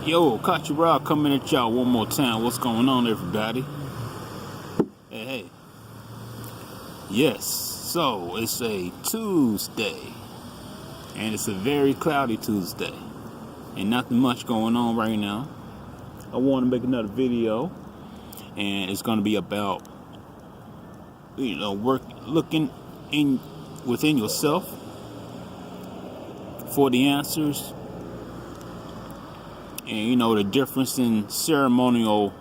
Yo, Kachi Rob coming at y'all one more time. What's going on, everybody? Hey. Yes, so it's a Tuesday, and it's a very cloudy Tuesday, and nothing much going on right now. I want to make another video, and it's going to be about, looking within yourself for the answers. And the difference in ceremonial,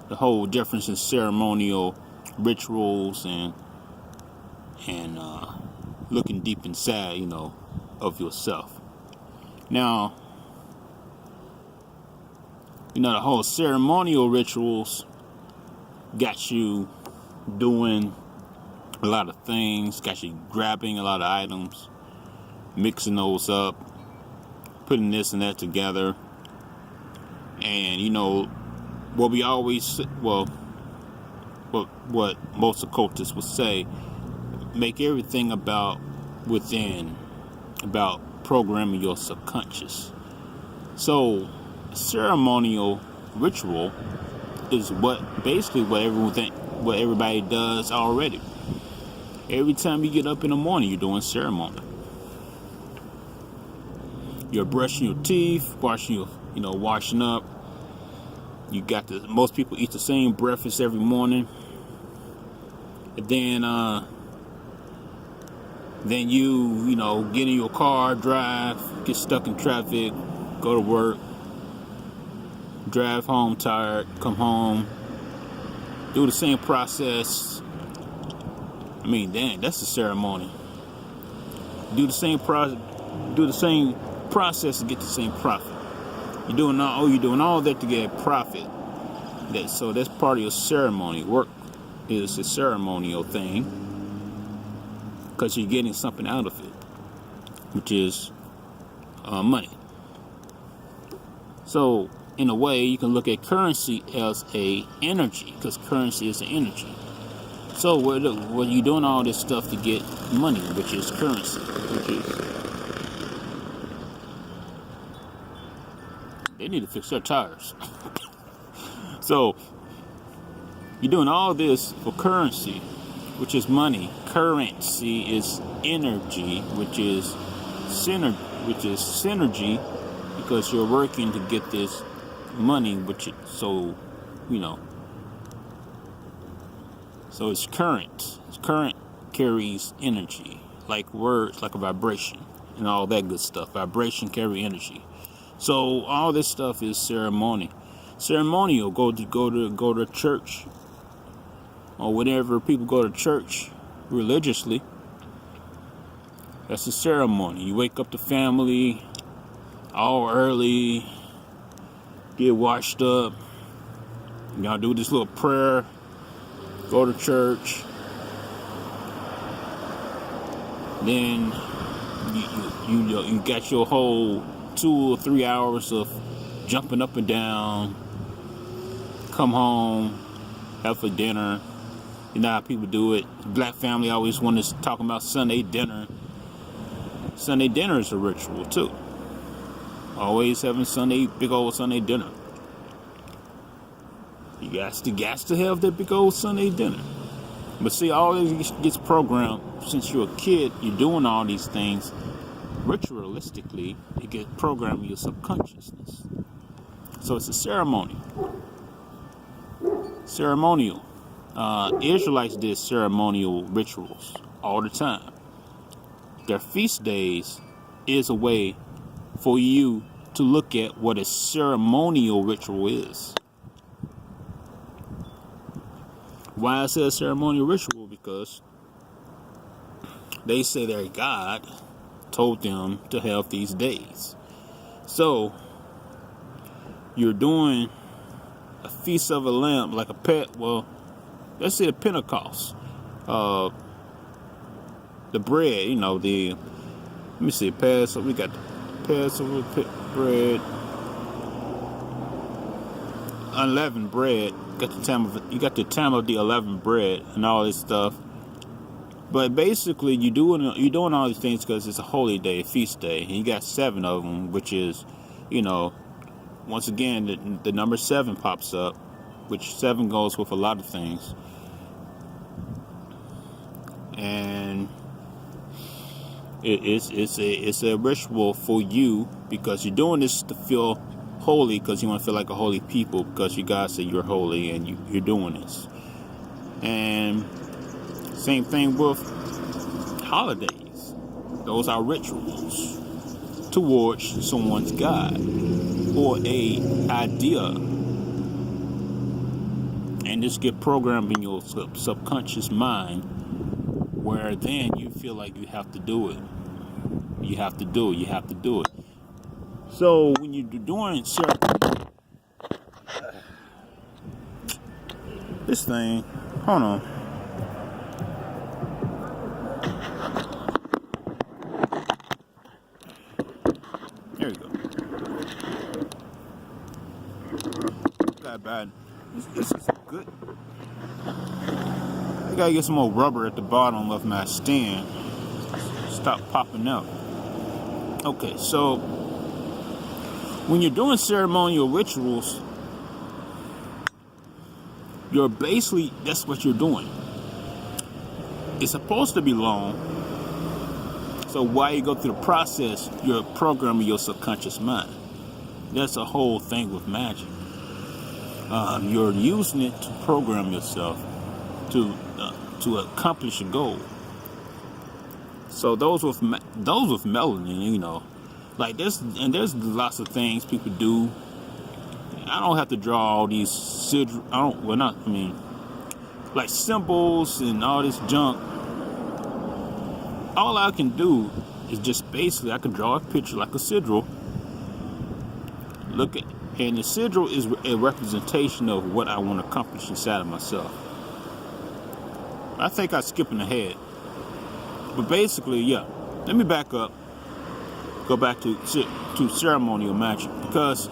the whole difference in ceremonial rituals and looking deep inside, of yourself. Now, the whole ceremonial rituals got you doing a lot of things, got you grabbing a lot of items, mixing those up, putting this and that together. And what we always, what most occultists would say, make everything about within, about programming your subconscious. So ceremonial ritual is what everybody does already. Every time you get up in the morning, you're doing ceremony. You're brushing your teeth, washing up. You got most people eat the same breakfast every morning. And then you get in your car, drive, get stuck in traffic, go to work, drive home tired, come home, do the same process. I mean, dang, that's a ceremony. Do the same process to get the same profit. You're doing all that to get a profit. So that's part of your ceremony. Work is a ceremonial thing because you're getting something out of it, which is money. So in a way, you can look at currency as a energy, because currency is an energy. So when you're doing all this stuff to get money, which is currency, they need to fix their tires. So you're doing all this for currency, which is money. Currency is energy, which is synergy, because you're working to get this money, so it's current. Current carries energy, like words, like a vibration, and all that good stuff. Vibration carry energy. So all this stuff is ceremonial. Go to church, or whenever people go to church religiously. That's a ceremony. You wake up the family all early, get washed up, do this little prayer, go to church. Then you got your whole 2 or 3 hours of jumping up and down, come home, have a dinner. You know how people do it. Black family always want to talk about Sunday dinner. Sunday dinner is a ritual too. Always having big old Sunday dinner. You got to have that big old Sunday dinner. But see, all this gets programmed since you're a kid. You're doing all these things ritualistically. It gets programmed in your subconsciousness. So it's a ceremony. Ceremonial. Israelites did ceremonial rituals all the time. Their feast days is a way for you to look at what a ceremonial ritual is. Why I say a ceremonial ritual? Because they say their God told them to have these days. So you're doing a feast of a lamb, like a pet. Well, let's say a Pentecost. The bread, let me see, Passover. We got the Passover bread, unleavened bread. You got the time of the unleavened bread and all this stuff. But basically, you're doing all these things because it's a holy day, a feast day, and you got 7 of them, which is, once again, the number 7 pops up, which 7 goes with a lot of things. And it's a ritual for you, because you're doing this to feel holy, because you want to feel like a holy people, because you guys say you're holy and you're doing this. And same thing with holidays. Those are rituals towards someone's God or a idea, and this get programmed in your subconscious mind, where then you feel like you have to do it. You have to do it. You have to do it. So when you're doing ceremony, this thing, hold on. There you go. Not bad. This is good. I gotta get some more rubber at the bottom of my stand. Stop popping out. Okay, so when you're doing ceremonial rituals, you're basically, that's what you're doing. It's supposed to be long. So while you go through the process, you're programming your subconscious mind. That's the whole thing with magic. You're using it to program yourself to accomplish a goal. So those with melanin, you know, like this, and there's lots of things people do. I don't have to draw all these like symbols and all this junk. All I can do is just basically, I can draw a picture like a sigil. And the sigil is a representation of what I want to accomplish inside of myself. I think I'm skipping ahead. But basically, yeah. Let me back up. Go back to ceremonial magic, because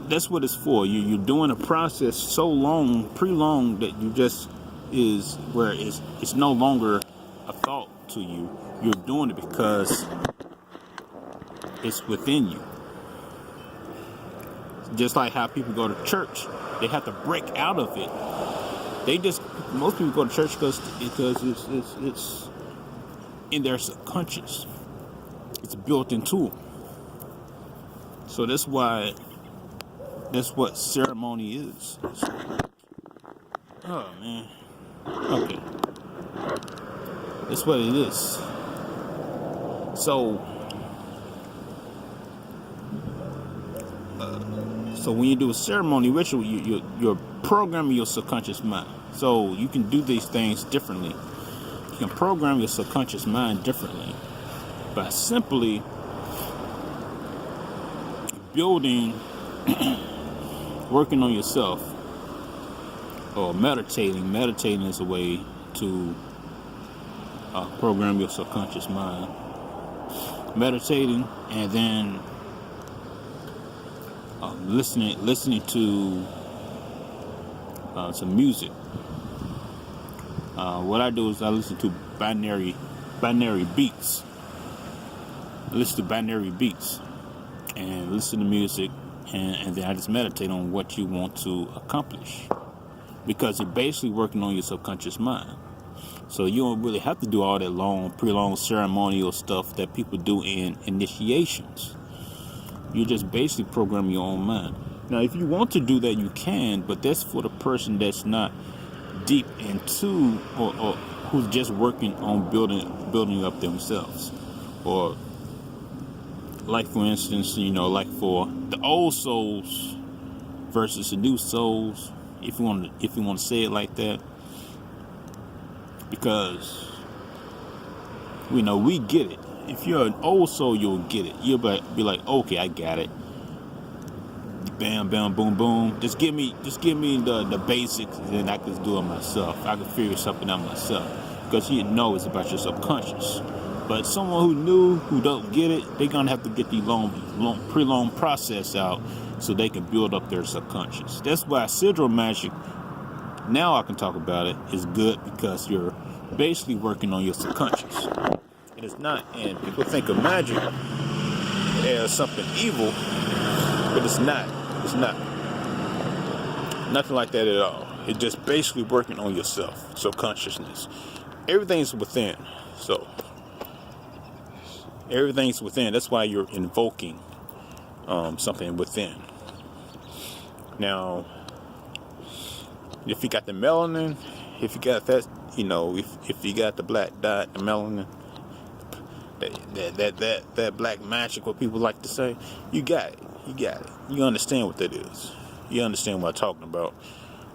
that's what it's for. You're doing a process so long, pre-long, that you just is where it's no longer a thought to you. You're doing it because it's within you. Just like how people go to church, they have to break out of it. Most people go to church because it's in their subconscious. It's built into them. So that's what ceremony is. Oh man. Okay. That's what it is. So when you do a ceremony ritual, you're programming your subconscious mind. So you can do these things differently. You can program your subconscious mind differently by simply building, working on yourself, or meditating. Meditating is a way to program your subconscious mind. Meditating, and then listening to some music. What I do is I listen to binary beats. I listen to binary beats and listen to music, and then I just meditate on what you want to accomplish, because you're basically working on your subconscious mind. So you don't really have to do all that pre-long ceremonial stuff that people do in initiations. You're just basically programming your own mind. Now, if you want to do that, you can, but that's for the person that's not deep into, or who's just working on building up themselves. Or, like for instance, like for the old souls versus the new souls, if you want to say it like that, because we get it. If you're an old soul, you'll get it. You'll be like, okay, I got it. Bam, bam, boom, boom. Just give me the basics, and then I can do it myself. I can figure something out myself, because you know it's about your subconscious. But someone who don't get it, they're gonna have to get the long process out so they can build up their subconscious. That's why sigil magic, now I can talk about it, is good, because you're basically working on your subconscious. And it's not, and people think of magic as something evil, But it's not. It's not. Nothing like that at all. It's just basically working on yourself. Subconsciousness. Everything's within. So everything's within. That's why you're invoking something within. Now, if you got the melanin, if you got that, if you got the black dot, the melanin, that black magic, what people like to say, you got it. You got it. You understand what that is. You understand what I'm talking about.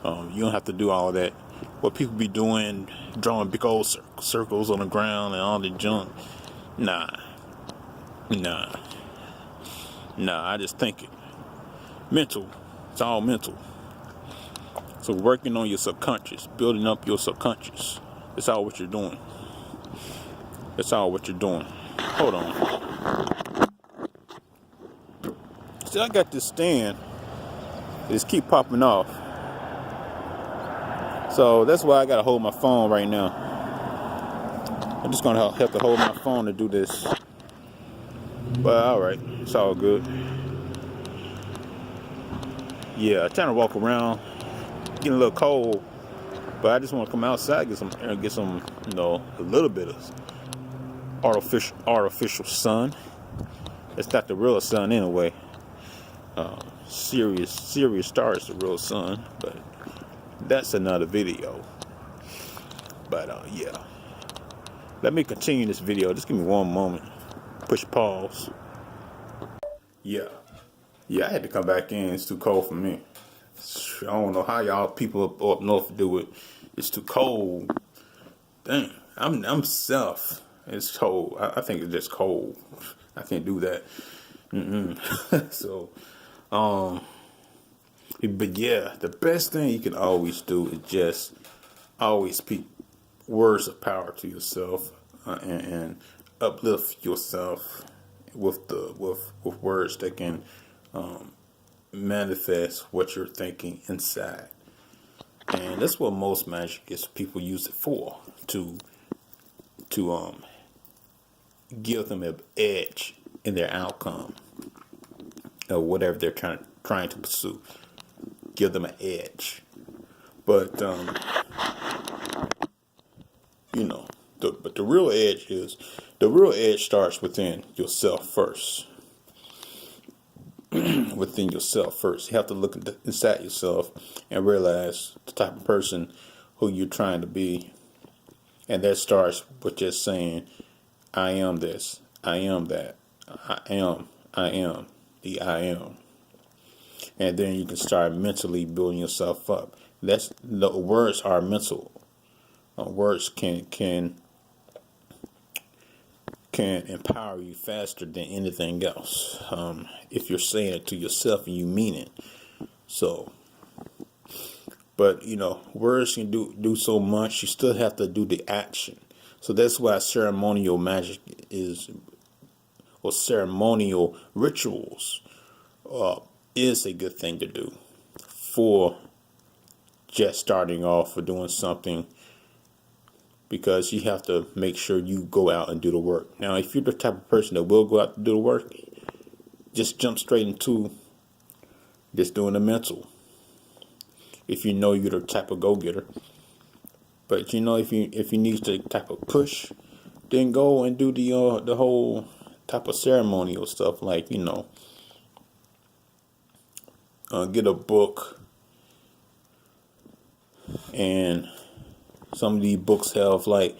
You don't have to do all that. What people be doing, drawing big old circles on the ground and all the junk. Nah. I just think it. Mental. It's all mental. So working on your subconscious, building up your subconscious. That's all what you're doing. That's all what you're doing. Hold on. See, I got this stand. It just keep popping off. So that's why I gotta hold my phone right now. I'm just gonna have to hold my phone to do this. But alright, it's all good. Yeah, I'm trying to walk around. Getting a little cold. But I just want to come outside, get some air, get some, a little bit of artificial sun. It's not the real sun anyway. Sirius star is the real sun, but that's another video. But yeah, let me continue this video. Just give me one moment. Push pause. Yeah, I had to come back in. It's too cold for me. I don't know how y'all people up north do it. It's too cold. Dang, I'm south. It's cold. I think it's just cold. I can't do that. So, but yeah, the best thing you can always do is just always speak words of power to yourself and uplift yourself with words that can manifest what you're thinking inside. And that's what most magic is. People use it for to give them an edge in their outcome or whatever they're trying to pursue. Give them an edge. But the real edge starts within yourself first. Within yourself first. You have to look inside yourself and realize the type of person who you're trying to be. And that starts with just saying, I am this, I am that, I am the I am. And then you can start mentally building yourself up. The words are mental. Words can empower you faster than anything else. If you're saying it to yourself and you mean it. So, but words can do so much. You still have to do the action. So that's why ceremonial magic or ceremonial rituals is a good thing to do for just starting off or doing something, because you have to make sure you go out and do the work. Now, if you're the type of person that will go out and do the work, just jump straight into just doing the mental. If you know you're the type of go-getter. But if you need the type of push, then go and do the whole type of ceremonial stuff, like get a book, and some of these books have like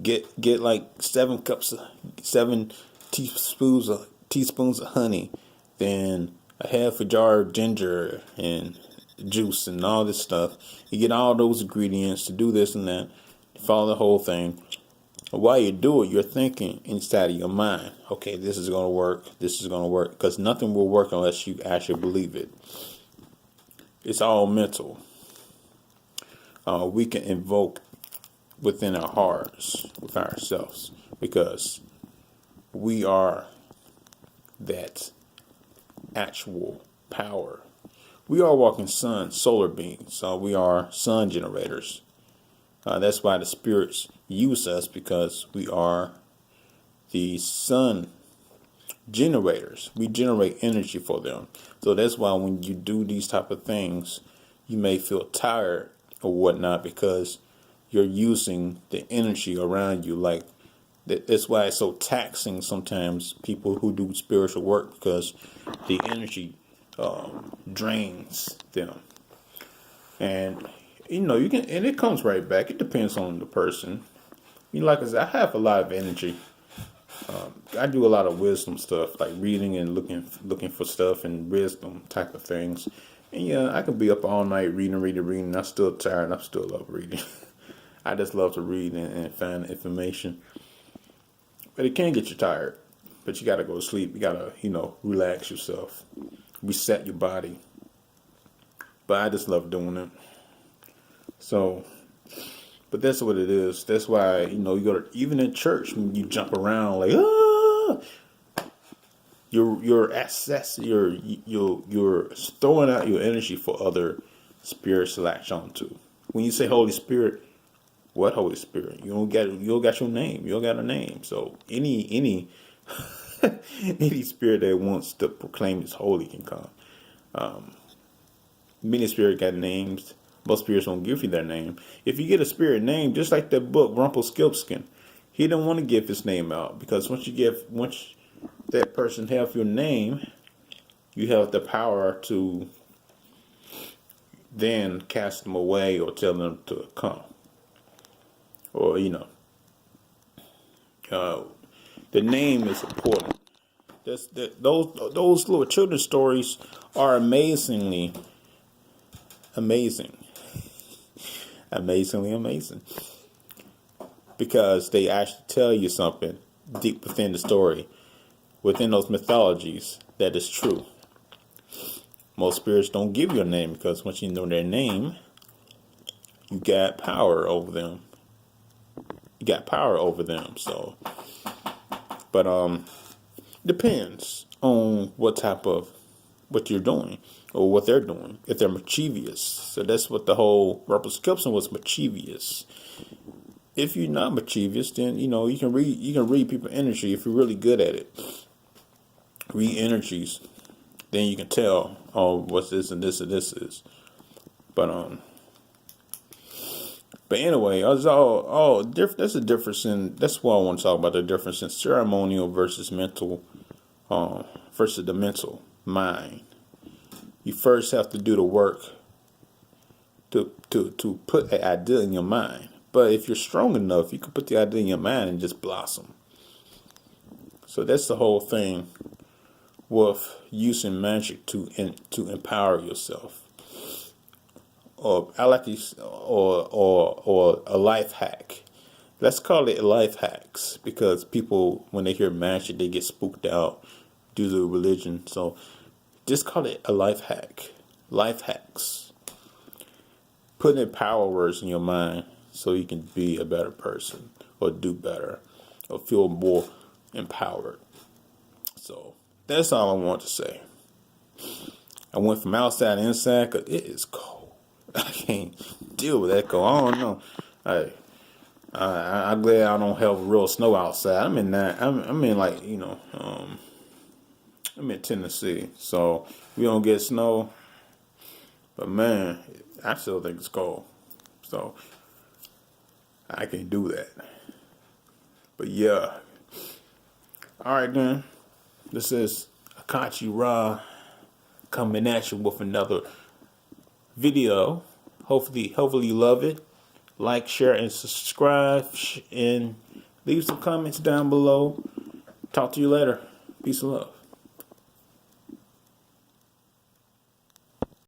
get like 7 teaspoons of honey, then a half a jar of ginger and juice and all this stuff. You get all those ingredients to do this and that, follow the whole thing. While you do it, you're thinking inside of your mind, okay, this is going to work, because nothing will work unless you actually believe it. It's all mental. We can invoke within our hearts, with ourselves, because we are that actual power. We are walking solar beings, so we are sun generators. That's why the spirits use us, because we are the sun generators. We generate energy for them. So that's why when you do these type of things, you may feel tired or whatnot because you're using the energy around you. Like that's why it's so taxing sometimes, people who do spiritual work, because the energy drains them. And you can, and it comes right back. It depends on the person. Like I said, I have a lot of energy. I do a lot of wisdom stuff, like reading and looking for stuff and wisdom type of things. And yeah, I could be up all night reading. I'm still tired, and I still love reading. I just love to read and find information. But it can get you tired. But you gotta go to sleep. You gotta, relax yourself, reset your body. But I just love doing it. So, but that's what it is. That's why, you go to, even in church, when you jump around like, you're throwing out your energy for other spirits to latch on to. When you say Holy Spirit, what Holy Spirit? You don't got your name. You don't got a name. So any any spirit that wants to proclaim it's holy can come. Many spirits got names. Most spirits won't give you their name. If you get a spirit name, just like that book Rumpelstiltskin, he didn't want to give his name out, because once that person have your name, you have the power to then cast them away or tell them to come. Or the name is important. Those little children's stories are amazingly amazing, because they actually tell you something deep within the story, within those mythologies, that is true. Most spirits don't give you a name, because once you know their name, you got power over them. So, but depends on what you're doing or what they're doing. If they're mischievous, so that's what the whole Rumpelstiltskin was, mischievous. If you're not mischievous, then you can read people's energy. If you're really good at it, read energies, then you can tell, what's this and this and this is. But anyway, that's a difference in. That's what I want to talk about, the difference in ceremonial versus mental, versus the mental mind. You first have to do the work to put an idea in your mind. But if you're strong enough, you can put the idea in your mind and just blossom. So that's the whole thing with using magic to empower yourself. Or I like these, or a life hack. Let's call it life hacks, because people, when they hear magic, they get spooked out due to religion. So just call it a life hack. Life hacks. Putting power words in your mind so you can be a better person, or do better, or feel more empowered. So that's all I want to say. I went from outside to inside because it is cold. I can't deal with that cold. I don't know. I'm glad I don't have real snow outside. I'm in that. I'm in like I'm in Tennessee, so we don't get snow. But man, I still think it's cold. So I can't do that. But yeah. All right then. This is Akachi Ra coming at you with another video. Hopefully you love it. Like, share, and subscribe, and leave some comments down below. Talk to you later. Peace and love.